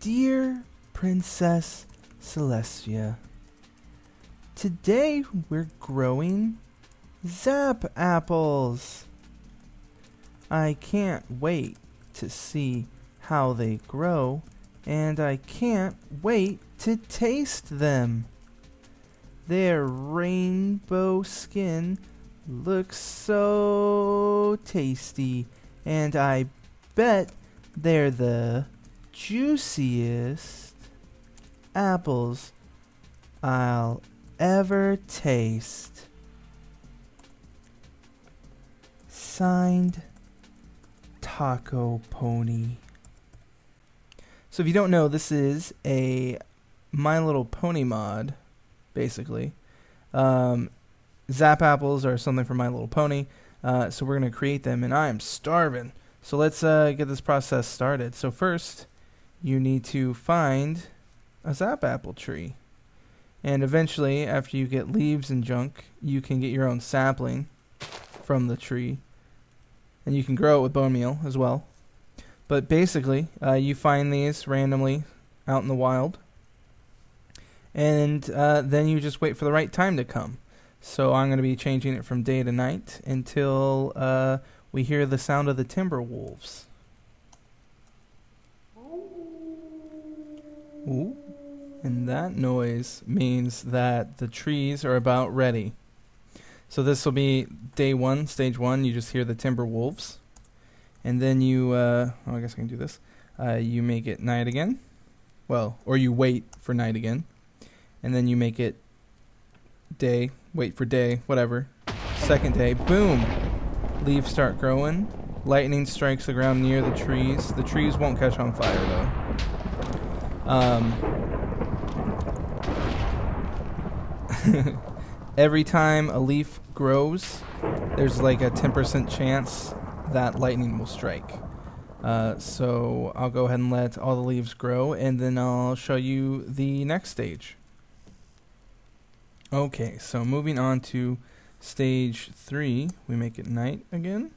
Dear Princess Celestia, today we're growing Zap Apples. I can't wait to see how they grow, and I can't wait to taste them. Their rainbow skin looks so tasty, and I bet they're the juiciest apples I'll ever taste. Signed, Taco Pony. So if you don't know, this is a My Little Pony mod, basically. Zap apples are something from My Little Pony, so we're going to create them, and I am starving. So let's get this process started. So first, you need to find a Zap Apple tree. And eventually, after you get leaves and junk, you can get your own sapling from the tree. And you can grow it with bone meal as well. But basically, you find these randomly out in the wild. And then you just wait for the right time to come. So I'm going to be changing it from day to night until we hear the sound of the timber wolves. Ooh. And that noise means that the trees are about ready. So this will be day one, stage one. You just hear the timber wolves. And then you, I guess I can do this. You make it night again. Well, or you wait for night again. And then you make it day, wait for day, whatever. Second day, boom! Leaves start growing. Lightning strikes the ground near the trees. The trees won't catch on fire though. Every time a leaf grows, there's like a 10% chance that lightning will strike. So I'll go ahead and let all the leaves grow, and then I'll show you the next stage. Okay, so moving on to stage 3, we make it night again.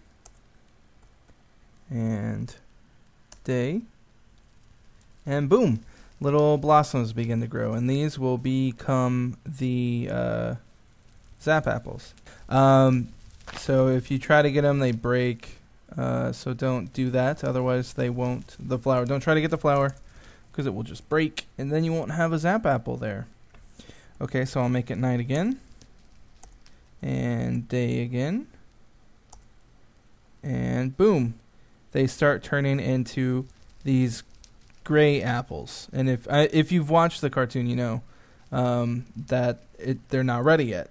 And day. And boom! Little blossoms begin to grow, and these will become the Zap Apples. So if you try to get them, they break. So don't do that, otherwise they won't. The flower, don't try to get the flower, because it will just break, and then you won't have a Zap Apple there. Okay, so I'll make it night again, and day again, and boom, they start turning into these gray apples. And if you've watched the cartoon, you know that they're not ready yet.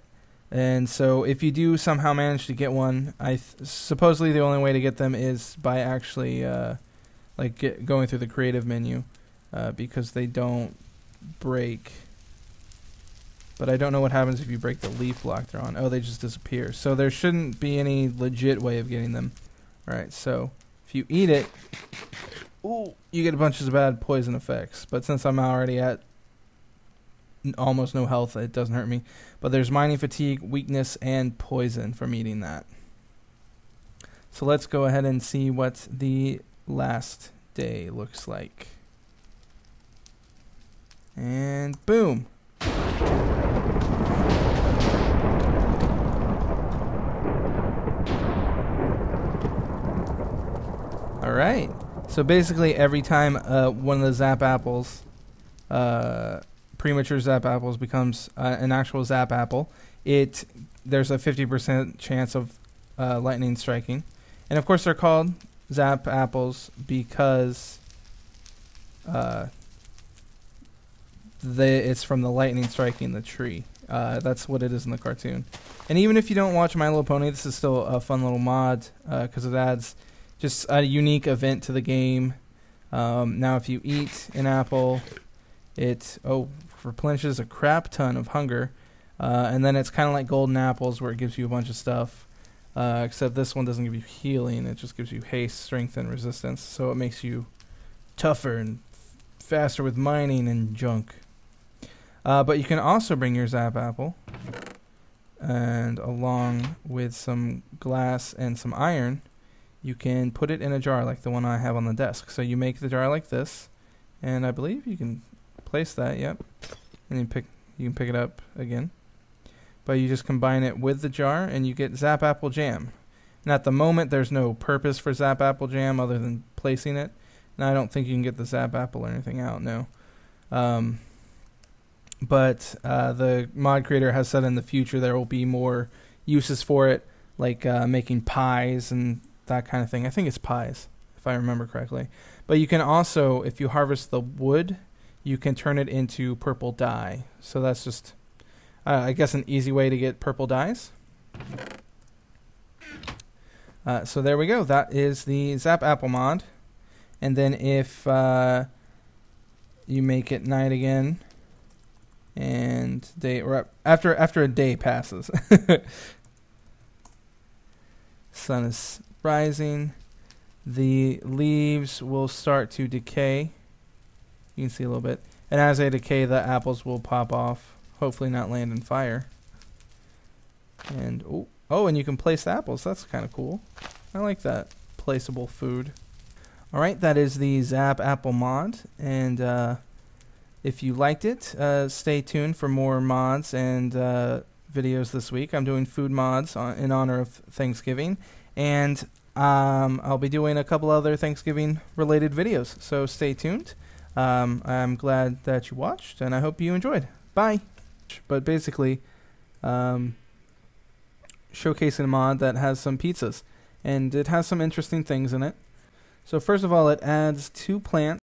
And so if you do somehow manage to get one, supposedly the only way to get them is by actually going through the creative menu, because they don't break. But I don't know what happens if you break the leaf block they're on. Oh, they just disappear. So there shouldn't be any legit way of getting them. Alright, so if you eat it, ooh, you get a bunch of bad poison effects. But since I'm already at almost no health, it doesn't hurt me. But there's mining fatigue, weakness, and poison from eating that. So let's go ahead and see what the last day looks like. And boom! Alright, so basically every time one of the Zap Apples, premature Zap Apples, becomes an actual Zap Apple, there's a 50% chance of lightning striking. And of course they're called Zap Apples because it's from the lightning striking the tree. That's what it is in the cartoon. And even if you don't watch My Little Pony, this is still a fun little mod because it adds just a unique event to the game. Now if you eat an apple, it replenishes a crap ton of hunger. And then it's kind of like golden apples where it gives you a bunch of stuff. Except this one doesn't give you healing, it just gives you haste, strength, and resistance. So it makes you tougher and faster with mining and junk. But you can also bring your Zap Apple, and along with some glass and some iron, you can put it in a jar like the one I have on the desk. So you make the jar like this, And I believe you can place that, yep. And you can pick it up again. But you just combine it with the jar and you get Zap Apple Jam. And at the moment there's no purpose for Zap Apple Jam other than placing it. And I don't think you can get the Zap Apple or anything out, no. But the mod creator has said in the future there will be more uses for it, like making pies and that kind of thing. I think it's pies, if I remember correctly. But you can also, if you harvest the wood, you can turn it into purple dye. So that's just, I guess, an easy way to get purple dyes. So there we go. That is the Zap Apple mod. And then if you make it night again, and day, or after a day passes, sun is rising, the leaves will start to decay. You can see a little bit, and as they decay, the apples will pop off. Hopefully, not land in fire. And oh, and you can place the apples. That's kind of cool. I like that placeable food. All right, that is the Zap Apple mod, and if you liked it, stay tuned for more mods and videos this week. I'm doing food mods in honor of Thanksgiving, and I'll be doing a couple other Thanksgiving-related videos, so stay tuned. I'm glad that you watched, and I hope you enjoyed. Bye! But basically, showcasing a mod that has some pizzas, and it has some interesting things in it. So first of all, it adds 2 plants